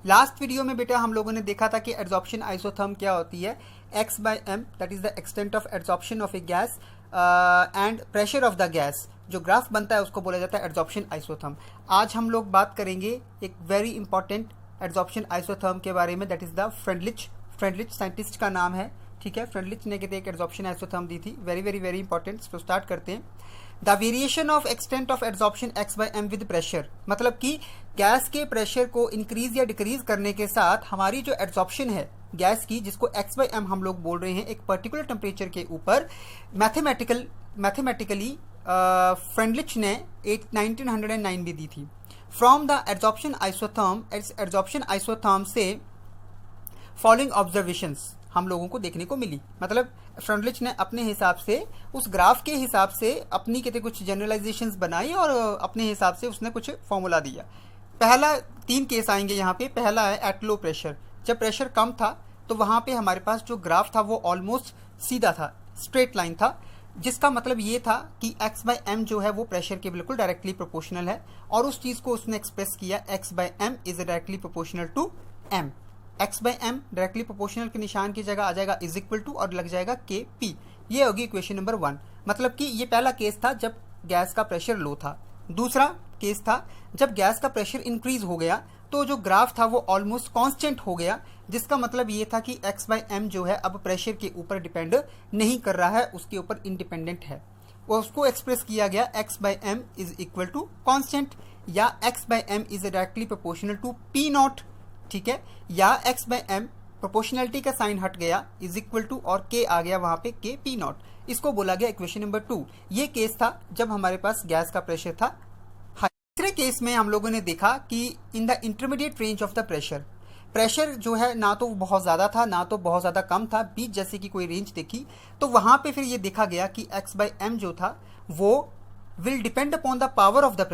Last video में बेटा हम लोगों ने देखा था कि एड्जॉर्प्शन आइसोथर्म क्या होती है, x by m that is the extent of adsorption of a gas and pressure of the gas, जो ग्राफ बनता है उसको बोला जाता है एड्जॉर्प्शन आइसोथर्म। आज हम लोग बात करेंगे एक वेरी इंपॉर्टेंट एड्जॉर्प्शन आइसोथर्म के बारे में, that is the Freundlich. Freundlich scientist का नाम है, ठीक है। फ्रेंडलिच ने कहते एक एड्जॉर्प्शन आइसोथर्म दी थी, वेरी वेरी वेरी इंपॉर्टेंट। तो स्टार्ट करते हैं। The variation of extent of adsorption x by m with pressure, मतलब कि गैस के प्रेशर को इंक्रीज या डिक्रीज करने के साथ हमारी जो एड्जॉर्प्शन है गैस की, जिसको x बाय m हम लोग बोल रहे हैं, एक पर्टिकुलर टेम्परेचर के ऊपर मैथमेटिकली फ्रेंडलिच ने 1909 भी दी थी। फ्रॉम द एड्जॉर्प्शन आइसोथर्म से फॉलोइंग ऑब्जर्वेशंस हम लोगों को देखने को मिली। मतलब फ्रेंडलिच ने अपने हिसाब से उस ग्राफ के हिसाब से अपनी कहते कुछ जनरलाइजेशंस बनाई और अपने हिसाब से उसने कुछ फॉर्मूला दिया। पहला 3 केस आएंगे यहाँ पे। पहला है एट लो प्रेशर, जब प्रेशर कम था तो वहाँ पे हमारे पास जो ग्राफ था वो ऑलमोस्ट सीधा था, स्ट्रेट लाइन था, जिसका मतलब ये था कि x बाय m जो है वो प्रेशर के बिल्कुल डायरेक्टली प्रोपोर्शनल है, और उस चीज़ को उसने एक्सप्रेस किया x by m is directly proportional to m। x by m directly proportional के निशान की जगह आ जाएगा इज इक्वल टू और लग जाएगा Kp। ये होगी इक्वेशन नंबर 1। मतलब कि ये पहला केस था जब गैस का प्रेशर लो था। दूसरा केस था जब गैस का प्रेशर इंक्रीज हो गया तो जो ग्राफ था वो ऑलमोस्ट कांस्टेंट हो गया, जिसका मतलब ये था कि x बाय m जो है अब प्रेशर के ऊपर डिपेंड नहीं कर रहा है, उसके ऊपर इंडिपेंडेंट है। और उसको एक्सप्रेस किया गया x by m is equal to constant, या x by m is directly proportional to P naught, ठीक है, या x बाय m प्रोपोर्शनलिटी का साइन हट गया इज इक्वल टू और k आ गया वहां पे K P नॉट। इसको बोला गया इक्वेशन नंबर 2। ये केस था जब हमारे पास गैस का प्रेशर था हाई। तीसरे केस में हम लोगों ने देखा कि in the intermediate range of the pressure जो है ना तो बहुत ज़्यादा था ना तो बहुत ज़्यादा कम था, बीच जैसे की कोई रेंज देखी, तो वहाँ पे फिर ये देखा गया कि x बाय m जो था वो will depend upon the power of the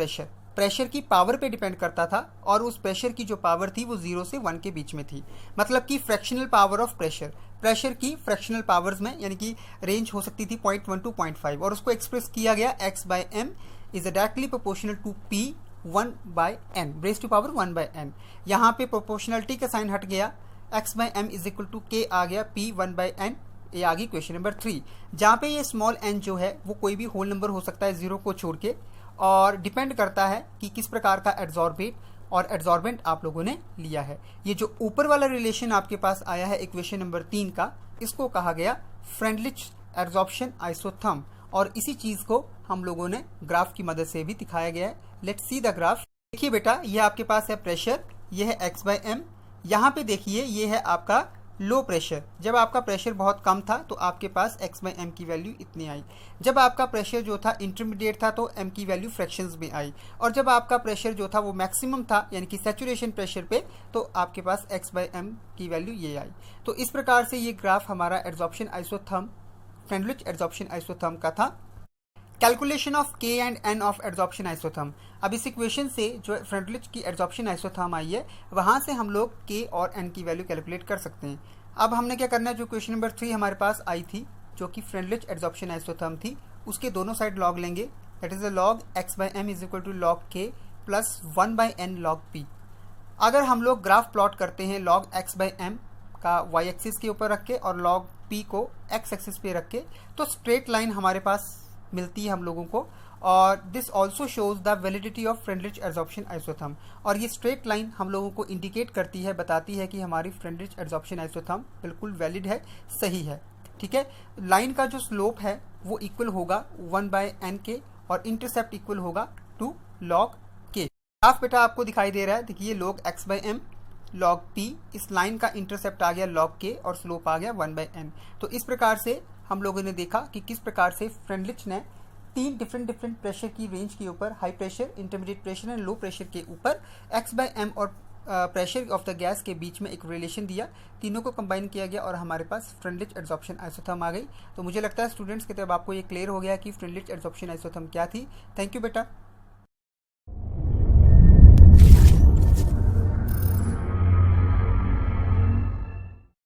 pressure की पावर पे डिपेंड करता था, और उस प्रेशर की जो पावर थी वो 0 से 1 के बीच में थी। मतलब कि फ्रैक्शनल पावर ऑफ प्रेशर की फ्रैक्शनल पावर्स में, यानी कि रेंज हो सकती थी 0.1 to 0.5, और उसको एक्सप्रेस किया गया x by m is directly proportional to P 1 by n raise to power 1 by n। यहाँ पे प्रोपोर्शनलिटी का साइन हट गया, x by m is equal to k आ गया P 1 बाय n। ये आ गई क्वेश्चन नंबर 3, जहाँ पे ये स्मॉल n जो है वो कोई भी होल नंबर हो सकता है 0 को छोड़ के, और डिपेंड करता है कि किस प्रकार का एड्जॉर्बेट और एड्जॉर्बेंट आप लोगों ने लिया है। ये जो ऊपर वाला रिलेशन आपके पास आया है इक्वेशन नंबर 3 का, इसको कहा गया फ्रेंडलिच एड्जॉर्प्शन आइसोथर्म, और इसी चीज़ को हम लोगों ने ग्राफ की मदद से भी दिखाया गया है। Let's see the graph. देखिए बेटा, ये आपके पास है प्रेशर, ये है x बाय m। यहाँ पे देखिए ये है आपका लो प्रेशर। जब आपका प्रेशर बहुत कम था तो आपके पास x बाय m की वैल्यू इतनी आई। जब आपका प्रेशर जो था इंटरमीडिएट था तो m की वैल्यू फ्रैक्शंस में आई, और जब आपका प्रेशर जो था वो मैक्सिमम था यानी कि सैचुरेशन प्रेशर पे, तो आपके पास x बाय m की वैल्यू ये आई। तो इस प्रकार से ये ग्राफ हमारा adsorption isotherm, Freundlich adsorption isotherm का था। Calculation of K and N of adsorption isotherm. अब इस इक्वेशन से जो फ्रेंडलिच की एड्जॉर्प्शन आइसोथर्म आई है वहाँ से हम लोग K और N की वैल्यू कैलकुलेट कर सकते हैं। अब हमने क्या करना है, जो क्वेश्चन नंबर 3 हमारे पास आई थी जो कि फ्रेंडलिच एड्जॉर्प्शन आइसोथर्म थी, उसके दोनों साइड लॉग लेंगे, that is the log x by m is equal to log K plus 1 by n log P। अगर हम लोग ग्राफ प्लॉट करते हैं लॉग x बाय m का y एक्सिस के ऊपर रख के और लॉग P को x एक्सिस पे रख के, तो स्ट्रेट लाइन हमारे पास मिलती है हम लोगों को, और this also shows the validity of Freundlich adsorption isotherm. और ये स्ट्रेट लाइन हम लोगों को इंडिकेट करती है, बताती है कि हमारी फ्रेंडलिच एड्जॉर्प्शन आइसोथर्म बिल्कुल वैलिड है, सही है, ठीक है। लाइन का जो स्लोप है वो इक्वल होगा 1 बाय n के, और इंटरसेप्ट इक्वल होगा टू लॉग K। ग्राफ बेटा आपको दिखाई दे रहा है, देखिए log x by m log P, इस लाइन का इंटरसेप्ट आ गया log K और स्लोप आ गया 1 बाय n। तो इस प्रकार से हम लोगों ने देखा कि किस प्रकार से फ्रेंडलिच ने 3 डिफरेंट प्रेशर की रेंज के ऊपर, high pressure, intermediate pressure and low pressure के ऊपर x बाय m और प्रेशर ऑफ द गैस के बीच में एक रिलेशन दिया, तीनों को कंबाइन किया गया और हमारे पास फ्रेंडलिच एड्जॉर्प्शन आइसोथर्म आ गई। तो मुझे लगता है स्टूडेंट्स की तरफ आपको ये क्लियर हो गया कि फ्रेंडलिच एड्जॉर्प्शन आइसोथर्म क्या थी। थैंक यू बेटा।